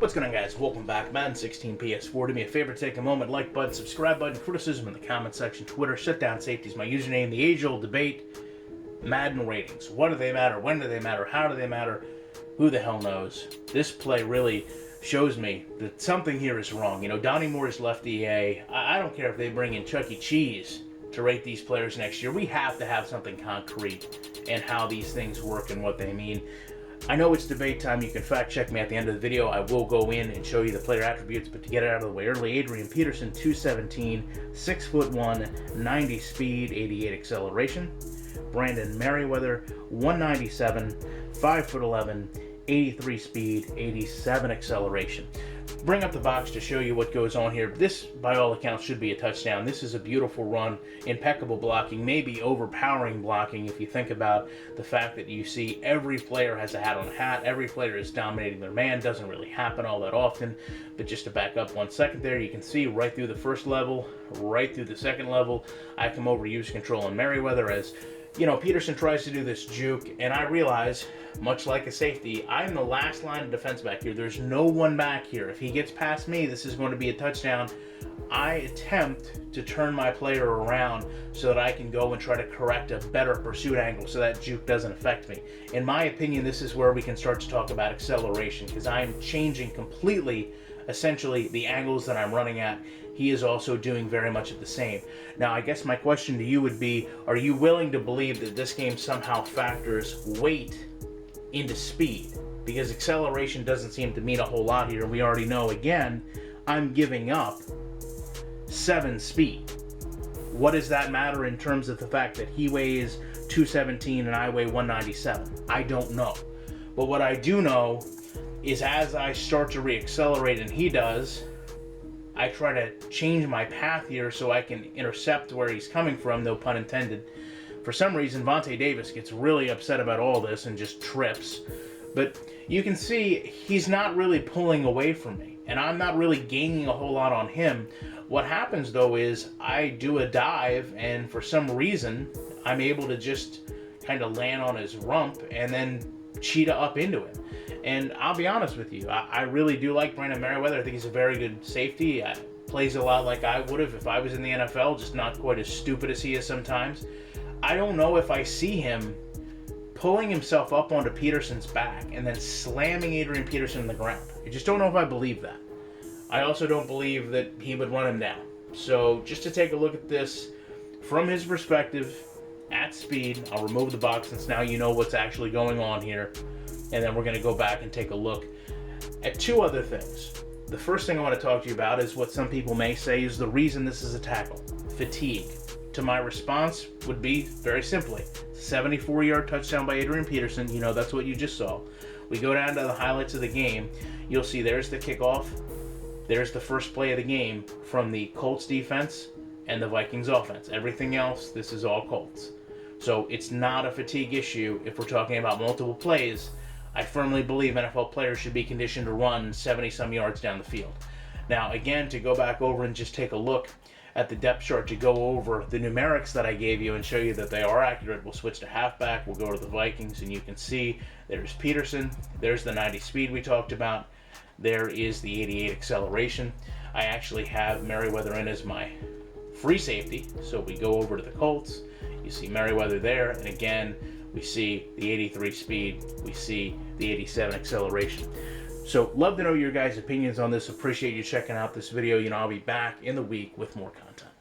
What's going on, guys? Welcome back. Madden 16 PS4. Do me a favor, take a moment, like button, subscribe button, criticism in the comment section, Twitter, shutdown safety is my username, the age-old debate, Madden ratings. What do they matter? When do they matter? How do they matter? Who the hell knows? This play really shows me that something here is wrong. You know, Donnie Moore's left EA. I don't care if they bring in Chuck E. Cheese to rate these players next year. We have to have something concrete and how these things work and what they mean. I know it's debate time. You can fact check me at the end of the video. I will go in and show you the player attributes, but to get it out of the way early, Adrian Peterson, 217, 6'1", 90 speed, 88 acceleration. Brandon Meriweather, 197, 5'11", 83 speed, 87 acceleration. Bring up the box to show you what goes on here. This, by all accounts, should be a touchdown. This is a beautiful run, impeccable blocking, maybe overpowering blocking if you think about the fact that you see every player has a hat on a hat. Every player is dominating their man. Doesn't really happen all that often. But just to back up 1 second there, you can see right through the first level, right through the second level, I come over use control on Meriweather as, you know, Peterson tries to do this juke, and I realize, much like a safety, I'm the last line of defense back here. There's no one back here. If he gets past me, this is going to be a touchdown. I attempt to turn my player around so that I can go and try to correct a better pursuit angle so that juke doesn't affect me. In my opinion, this is where we can start to talk about acceleration, because I'm changing completely, essentially, the angles that I'm running at. He is also doing very much of the same. Now, I guess my question to you would be, are you willing to believe that this game somehow factors weight into speed? Because acceleration doesn't seem to mean a whole lot here. We already know, again, I'm giving up 7 speed. What does that matter in terms of the fact that he weighs 217 and I weigh 197? I don't know. But what I do know is as I start to reaccelerate and he does, I try to change my path here so I can intercept where he's coming from, no pun intended. For some reason, Vontae Davis gets really upset about all this and just trips. But you can see he's not really pulling away from me, and I'm not really gaining a whole lot on him. What happens, though, is I do a dive, and for some reason, I'm able to just kind of land on his rump and then cheetah up into him. And I'll be honest with you, I really do like Brandon Meriweather. I think he's a very good safety. Plays a lot like I would have if I was in the NFL, just not quite as stupid as he is sometimes. I don't know if I see him pulling himself up onto Peterson's back and then slamming Adrian Peterson in the ground. I just don't know if I believe that. I also don't believe that he would run him down. So just to take a look at this from his perspective, at speed, I'll remove the box since now you know what's actually going on here. And then we're going to go back and take a look at 2 other things. The first thing I want to talk to you about is what some people may say is the reason this is a tackle: fatigue. To my response would be very simply, 74-yard touchdown by Adrian Peterson. You know, that's what you just saw. We go down to the highlights of the game. You'll see there's the kickoff. There's the first play of the game from the Colts defense and the Vikings offense. Everything else, this is all Colts. So it's not a fatigue issue if we're talking about multiple plays. I firmly believe NFL players should be conditioned to run 70-some yards down the field. Now, again, to go back over and just take a look at the depth chart to go over the numerics that I gave you and show you that they are accurate, we'll switch to halfback. We'll go to the Vikings, and you can see there's Peterson. There's the 90 speed we talked about. There is the 88 acceleration. I actually have Meriweather in as my free safety. So we go over to the Colts. You see Meriweather there, and again, we see the 83 speed, we see the 87 acceleration. So love to know your guys' opinions on this. Appreciate you checking out this video. You know, I'll be back in the week with more content.